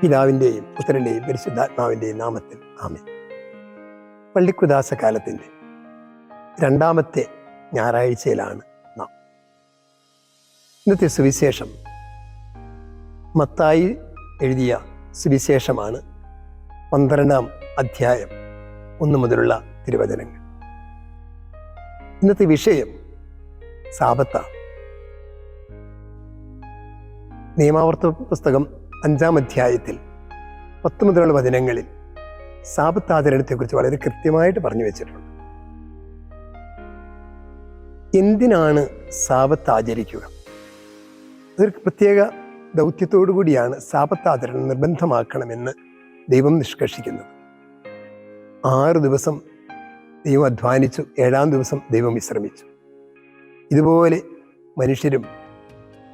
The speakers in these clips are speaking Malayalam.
പിതാവിൻ്റെയും പുത്രൻ്റെയും പരിശുദ്ധാത്മാവിൻ്റെയും നാമത്തിൽ ആമേൻ. പള്ളിക്കുദാസ കാലത്തിൻ്റെ രണ്ടാമത്തെ ഞായറാഴ്ചയിലാണ് നാം. ഇന്നത്തെ സുവിശേഷം മത്തായി എഴുതിയ സുവിശേഷമാണ്. 12-ാം അധ്യായം 1 മുതലുള്ള തിരുവചനങ്ങൾ. ഇന്നത്തെ വിഷയം സാബത്താണ്. നിയമാവർത്തന പുസ്തകം 5-ാം അധ്യായത്തിൽ 10 മുതലുള്ള വചനങ്ങളിൽ സാബത്ത് ആചരണത്തെക്കുറിച്ച് വളരെ കൃത്യമായിട്ട് പറഞ്ഞു വെച്ചിട്ടുണ്ട്. എന്തിനാണ് സാബത്ത് ആചരിക്കുക? അതൊരു പ്രത്യേക ദൗത്യത്തോടു കൂടിയാണ് സാബത്ത് ആചരണം നിർബന്ധമാക്കണമെന്ന് ദൈവം നിഷ്കർഷിക്കുന്നത്. 6 ദിവസം ദൈവം അധ്വാനിച്ചു, 7-ാം ദിവസം ദൈവം വിശ്രമിച്ചു. ഇതുപോലെ മനുഷ്യരും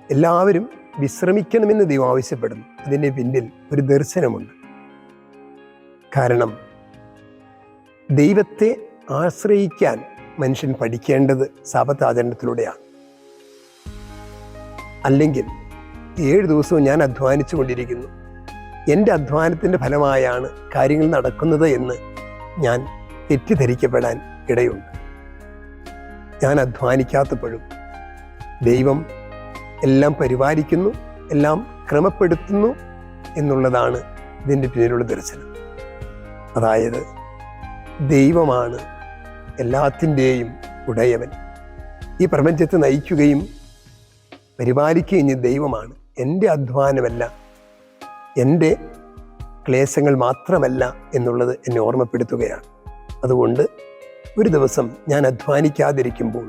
എല്ലാവരും വിശ്രമിക്കണമെന്ന് ദൈവം ആവശ്യപ്പെടുന്നു. അതിൻ്റെ പിന്നിൽ ഒരു ദർശനമുണ്ട്. കാരണം ദൈവത്തെ ആശ്രയിക്കാൻ മനുഷ്യൻ പഠിക്കേണ്ടത് സാബത്ത് ആചരണത്തിലൂടെയാണ്. അല്ലെങ്കിൽ 7 ദിവസവും ഞാൻ അധ്വാനിച്ചു കൊണ്ടിരിക്കുന്നു, എൻ്റെ അധ്വാനത്തിൻ്റെ ഫലമായാണ് കാര്യങ്ങൾ നടക്കുന്നത് എന്ന് ഞാൻ തെറ്റിദ്ധരിക്കപ്പെടാൻ ഇടയുണ്ട്. ഞാൻ അധ്വാനിക്കാത്തപ്പോഴും ദൈവം എല്ലാം പരിപാലിക്കുന്നു, എല്ലാം ക്രമപ്പെടുത്തുന്നു എന്നുള്ളതാണ് ഇതിൻ്റെ പിന്നിലുള്ള ദർശനം. അതായത് ദൈവമാണ് എല്ലാത്തിൻ്റെയും ഉടയവൻ. ഈ പ്രപഞ്ചത്തെ നയിക്കുകയും പരിപാലിക്കുകയും ചെയ്യുന്ന ദൈവമാണ്. എൻ്റെ അധ്വാനമല്ല, എൻ്റെ ക്ലേശങ്ങൾ മാത്രമല്ല എന്നുള്ളത് എന്നെ ഓർമ്മപ്പെടുത്തുകയാണ്. അതുകൊണ്ട് ഒരു ദിവസം ഞാൻ അധ്വാനിക്കാതിരിക്കുമ്പോൾ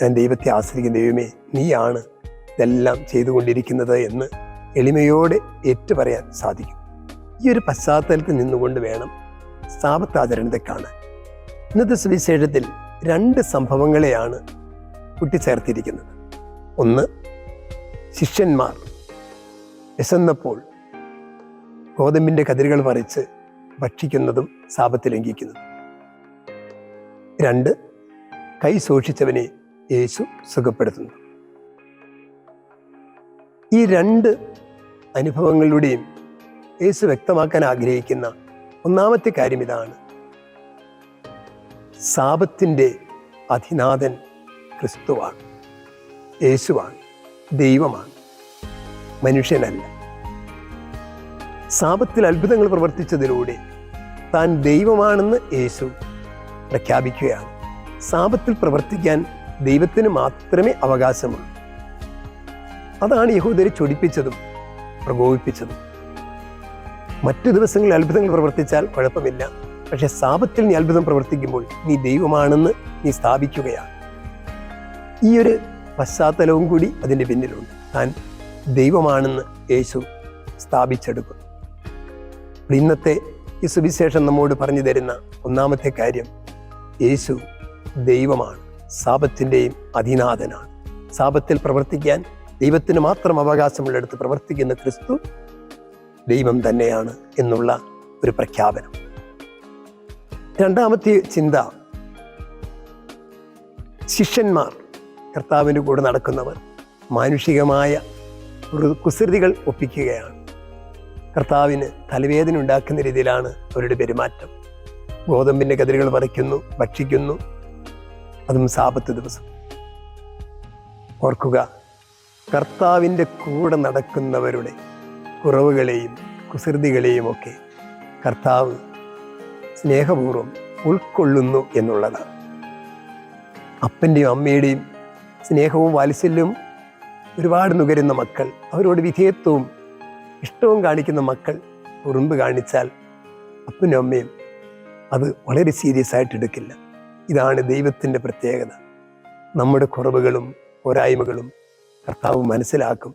ഞാൻ ദൈവത്തെ ആശ്രയിക്കുന്ന, ദൈവമേ നീയാണ് ഇതെല്ലാം ചെയ്തുകൊണ്ടിരിക്കുന്നത് എന്ന് എളിമയോടെ ഏറ്റുപറയാൻ സാധിക്കും. ഈ ഒരു പശ്ചാത്തലത്തിൽ നിന്നുകൊണ്ട് വേണം സാബത്ത് ആചരണത്തെ കാണാൻ. ഇന്നത്തെ സുവിശേഷത്തിൽ 2 സംഭവങ്ങളെയാണ് കൂട്ടിച്ചേർത്തിരിക്കുന്നത്. ഒന്ന്, ശിഷ്യന്മാർ വിശന്നപ്പോൾ ഗോതമ്പിൻ്റെ കതിരുകൾ പറിച്ച് ഭക്ഷിക്കുന്നതും സാബത്ത് ലംഘിക്കുന്നതും. 2, കൈ സൂക്ഷിച്ചവനെ യേശു സുഖപ്പെടുത്തുന്നു. ഈ 2 അനുഭവങ്ങളിലൂടെയും യേശു വ്യക്തമാക്കാൻ ആഗ്രഹിക്കുന്ന ഒന്നാമത്തെ കാര്യം ഇതാണ്: സാബത്തിൻ്റെ അധിനാഥൻ ക്രിസ്തുവാണ്, യേശുവാണ്, ദൈവമാണ്, മനുഷ്യനല്ല. സാബത്തിൽ അത്ഭുതങ്ങൾ പ്രവർത്തിച്ചതിലൂടെ താൻ ദൈവമാണെന്ന് യേശു പ്രഖ്യാപിക്കുകയാണ്. സാബത്തിൽ പ്രവർത്തിക്കാൻ ദൈവത്തിന് മാത്രമേ അവകാശമുള്ളൂ. അതാണ് യഹൂദരെ ചൊടിപ്പിച്ചതും പ്രകോപിപ്പിച്ചതും. മറ്റു ദിവസങ്ങളിൽ അത്ഭുതങ്ങൾ പ്രവർത്തിച്ചാൽ കുഴപ്പമില്ല, പക്ഷെ സാബത്തിൽ നീ അത്ഭുതം പ്രവർത്തിക്കുമ്പോൾ നീ ദൈവമാണെന്ന് നീ സ്ഥാപിക്കുകയാണ്. ഈ ഒരു പശ്ചാത്തലവും കൂടി അതിൻ്റെ പിന്നിലുണ്ട്. താൻ ദൈവമാണെന്ന് യേശു സ്ഥാപിച്ചെടുക്കും. ഇന്നത്തെ ഈ സുവിശേഷം നമ്മോട് പറഞ്ഞു തരുന്ന ഒന്നാമത്തെ കാര്യം, യേശു ദൈവമാണ്, സാബത്തിൻ്റെയും അധിനാഥനാണ്. സാബത്തിൽ പ്രവർത്തിക്കാൻ ദൈവത്തിന് മാത്രം അവകാശമുള്ളിടത്ത് പ്രവർത്തിക്കുന്ന ക്രിസ്തു ദൈവം തന്നെയാണ് എന്നുള്ള ഒരു പ്രഖ്യാപനം. രണ്ടാമത്തെ ചിന്ത, ശിഷ്യന്മാർ, കർത്താവിൻ്റെ കൂടെ നടക്കുന്നവർ മാനുഷികമായ കുസൃതികൾ ഒപ്പിക്കുകയാണ്. കർത്താവിന് തലവേദന ഉണ്ടാക്കുന്ന രീതിയിലാണ് അവരുടെ പെരുമാറ്റം. ഗോതമ്പിൻ്റെ കതിരുകൾ പറിക്കുന്നു, ഭക്ഷിക്കുന്നു, അതും സാബത്ത് ദിവസം. ഓർക്കുക, കർത്താവിൻ്റെ കൂടെ നടക്കുന്നവരുടെ കുറവുകളെയും കുസൃതികളെയും ഒക്കെ കർത്താവ് സ്നേഹപൂർവ്വം ഉൾക്കൊള്ളുന്നു എന്നുള്ളതാണ്. അപ്പൻ്റെയും അമ്മയുടെയും സ്നേഹവും വാത്സല്യവും ഒരുപാട് നുകരുന്ന മക്കൾ, അവരോട് വിധേയത്വവും ഇഷ്ടവും കാണിക്കുന്ന മക്കൾ കുറുമ്പ് കാണിച്ചാൽ അപ്പനും അമ്മയും അത് വളരെ സീരിയസ് ആയിട്ട് എടുക്കില്ല. ഇതാണ് ദൈവത്തിൻ്റെ പ്രത്യേകത. നമ്മുടെ കുറവുകളും പോരായ്മകളും കർത്താവ് മനസ്സിലാക്കും.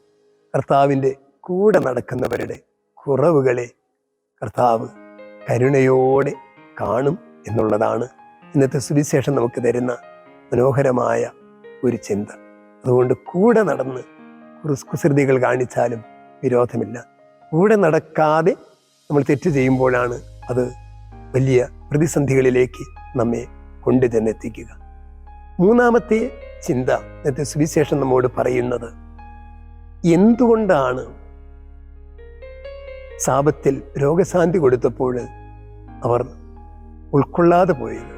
കർത്താവിൻ്റെ കൂടെ നടക്കുന്നവരുടെ കുറവുകളെ കർത്താവ് കരുണയോടെ കാണും എന്നുള്ളതാണ് ഇന്നത്തെ സുവിശേഷം നമുക്ക് തരുന്ന മനോഹരമായ ഒരു ചിന്ത. അതുകൊണ്ട് കൂടെ നടന്ന് കുസൃതികൾ കാണിച്ചാലും വിരോധമില്ല. കൂടെ നടക്കാതെ നമ്മൾ തെറ്റ് ചെയ്യുമ്പോഴാണ് അത് വലിയ പ്രതിസന്ധികളിലേക്ക് നമ്മെ കൊണ്ടു ചെന്നെത്തിക്കുക. മൂന്നാമത്തെ ചിന്ത ഇന്നത്തെ സുവിശേഷം നമ്മോട് പറയുന്നത്, എന്തുകൊണ്ടാണ് സാപത്തിൽ രോഗശാന്തി കൊടുത്തപ്പോൾ അവർ ഉൾക്കൊള്ളാതെ പോയത്.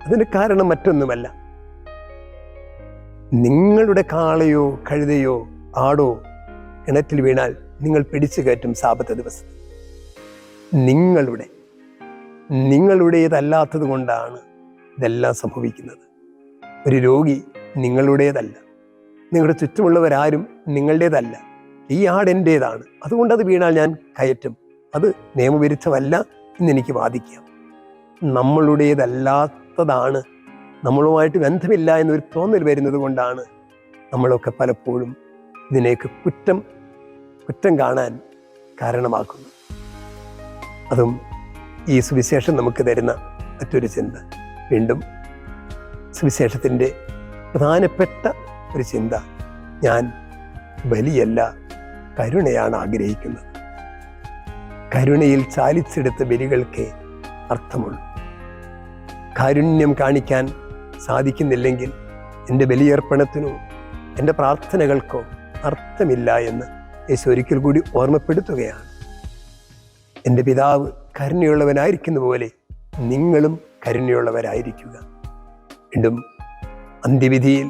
അതിന് കാരണം മറ്റൊന്നുമല്ല, നിങ്ങളുടെ കാളയോ കഴുതയോ ആടോ കിണറ്റിൽ വീണാൽ നിങ്ങൾ പിടിച്ചു കയറ്റും സാപത്ത് ദിവസം. നിങ്ങളുടേതല്ലാത്തത് കൊണ്ടാണ് ഇതെല്ലാം സംഭവിക്കുന്നത്. ഒരു രോഗി നിങ്ങളുടേതല്ല, നിങ്ങളുടെ ചുറ്റുമുള്ളവരാരും നിങ്ങളുടേതല്ല. ഈ ആട് എൻ്റേതാണ്, അതുകൊണ്ട് അത് വീണാൽ ഞാൻ കയറ്റും, അത് നിയമവിരുദ്ധമല്ല എന്നെനിക്ക് വാദിക്കാം. നമ്മളുടേതല്ലാത്തതാണ്, നമ്മളുമായിട്ട് ബന്ധമില്ല എന്നൊരു തോന്നൽ വരുന്നത് കൊണ്ടാണ് നമ്മളൊക്കെ പലപ്പോഴും ഇതിനേക്ക് കുറ്റം കാണാൻ കാരണമാക്കുന്നു. അതും ഈ സുവിശേഷം നമുക്ക് തരുന്ന മറ്റൊരു ചിന്ത. വീണ്ടും സുവിശേഷത്തിൻ്റെ പ്രധാനപ്പെട്ട ഒരു ചിന്ത, ഞാൻ ബലിയല്ല കരുണയാണ് ആഗ്രഹിക്കുന്നത്. കരുണയിൽ ചാലിച്ചെടുത്ത ബലികൾക്കേ അർത്ഥമുള്ളൂ. കാരുണ്യം കാണിക്കാൻ സാധിക്കുന്നില്ലെങ്കിൽ എൻ്റെ ബലിയർപ്പണത്തിനോ എൻ്റെ പ്രാർത്ഥനകൾക്കോ അർത്ഥമില്ല എന്ന് യേശു ഒരിക്കൽ കൂടി ഓർമ്മപ്പെടുത്തുകയാണ്. എൻ്റെ പിതാവ് കരുണയുള്ളവനായിരിക്കുന്ന പോലെ നിങ്ങളും കരുണയുള്ളവരായിരിക്കുക. വീണ്ടും അന്ത്യവിധിയിൽ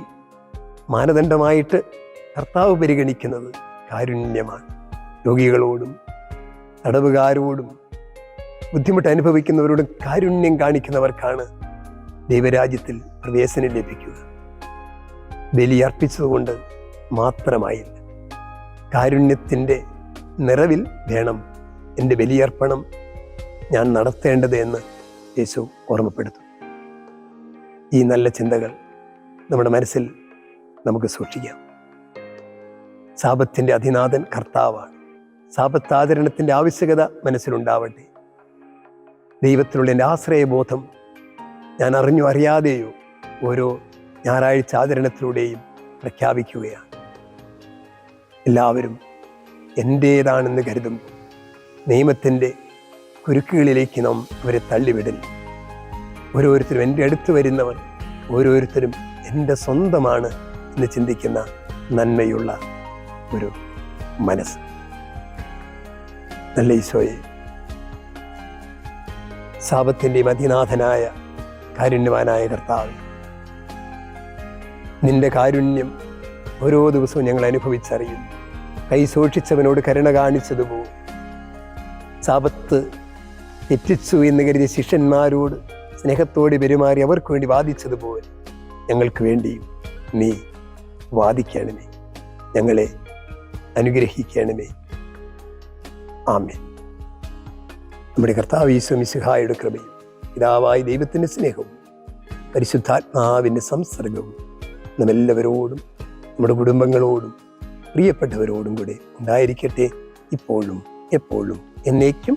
മാനദണ്ഡമായിട്ട് കർത്താവ് പരിഗണിക്കുന്നത് കാരുണ്യമാണ്. രോഗികളോടും തടവുകാരോടും ബുദ്ധിമുട്ട് അനുഭവിക്കുന്നവരോടും കാരുണ്യം കാണിക്കുന്നവർക്കാണ് ദൈവരാജ്യത്തിൽ പ്രവേശനം ലഭിക്കുക. ബലി അർപ്പിച്ചതുകൊണ്ട് മാത്രമായില്ല, കാരുണ്യത്തിൻ്റെ നിറവിൽ വേണം എൻ്റെ ബലിയർപ്പണം ഞാൻ നടത്തേണ്ടത് എന്ന് യേശു ഓർമ്മപ്പെടുത്തും. ഈ നല്ല ചിന്തകൾ നമ്മുടെ മനസ്സിൽ നമുക്ക് സൂക്ഷിക്കാം. സാപത്തിൻ്റെ അധിനാഥൻ കർത്താവാണ്. സാപത്താചരണത്തിൻ്റെ ആവശ്യകത മനസ്സിലുണ്ടാവട്ടെ. ദൈവത്തിലുള്ള എൻ്റെ ആശ്രയബോധം ഞാൻ അറിഞ്ഞോ അറിയാതെയോ ഓരോ ഞായറാഴ്ച ആചരണത്തിലൂടെയും പ്രഖ്യാപിക്കുകയാണ്. എല്ലാവരും എൻ്റേതാണെന്ന് കരുതുമ്പോൾ നിയമത്തിൻ്റെ കുരുക്കുകളിലേക്ക് നാം അവരെ തള്ളിവിടില്ല. ഓരോരുത്തരും എൻ്റെ അടുത്ത് വരുന്നവർ ഓരോരുത്തരും എൻ്റെ സ്വന്തമാണ് എന്ന് ചിന്തിക്കുന്ന നന്മയുള്ള ഒരു മനസ്സ്. നല്ല ഈശോയെ, സാപത്തിൻ്റെയും അതിനാഥനായ കാരുണ്യവാനായ കർത്താവ്, നിന്റെ കാരുണ്യം ഓരോ ദിവസവും ഞങ്ങൾ അനുഭവിച്ചറിയുന്നു. കൈ സൂക്ഷിച്ചവനോട് കരുണ കാണിച്ചതുപോലെ, സാപത്ത് തെറ്റിച്ചു എന്ന് കരുതിയ ശിഷ്യന്മാരോട് സ്നേഹത്തോടെ പെരുമാറി അവർക്ക് വേണ്ടി വാദിച്ചതുപോലെ ഞങ്ങൾക്ക് വേണ്ടിയും നീ വാദിക്കണമേ, ഞങ്ങളെ അനുഗ്രഹിക്കണമേ. ആമേൻ. നമ്മുടെ കർത്താവ് ഈശോ മിശിഹായുടെ കൃപയും പിതാവായ ദൈവത്തിൻ്റെ സ്നേഹവും പരിശുദ്ധാത്മാവിൻ്റെ സംസർഗവും നമ്മെല്ലാവരോടും നമ്മുടെ കുടുംബങ്ങളോടും പ്രിയപ്പെട്ടവരോടും കൂടെ ഉണ്ടായിരിക്കട്ടെ, ഇപ്പോഴും എപ്പോഴും എന്നേക്കും.